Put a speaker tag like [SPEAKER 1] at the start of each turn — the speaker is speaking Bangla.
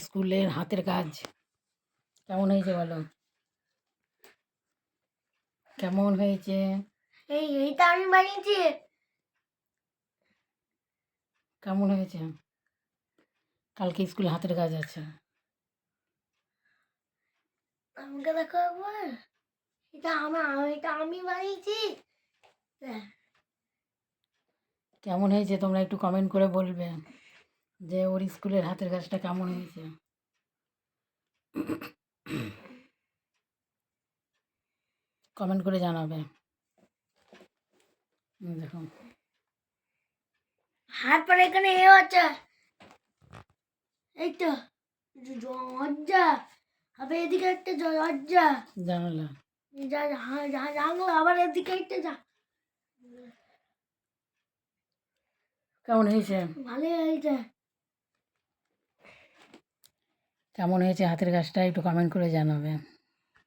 [SPEAKER 1] স্কুলের হাতের কাজ কেমন হয়েছে বলো? কেমন হয়েছে?
[SPEAKER 2] এইটা আমি বানিয়েছি।
[SPEAKER 1] কেমন হয়েছে? কালকে স্কুলে হাতের কাজ আছে।
[SPEAKER 2] আমাকে দেখো একবার। এটা আমি বানিয়েছি।
[SPEAKER 1] কেমন হয়েছে তোমরা একটু কমেন্ট করে বলবে যে ওর স্কুলের হাতের কাজটা কেমন হয়েছে। কমেন্ট করে জানাবে। দেখো
[SPEAKER 2] হাত পরে এখানে আছে, এই তো দরজা, আবার এদিকে একটা দরজা,
[SPEAKER 1] জানালা,
[SPEAKER 2] জানলা, আবার এদিকে একটা
[SPEAKER 1] কেমন হয়েছে?
[SPEAKER 2] ভালোই হয়েছে।
[SPEAKER 1] কেমন হয়েছে হাতের কাজটা একটু কমেন্ট করে জানাবে।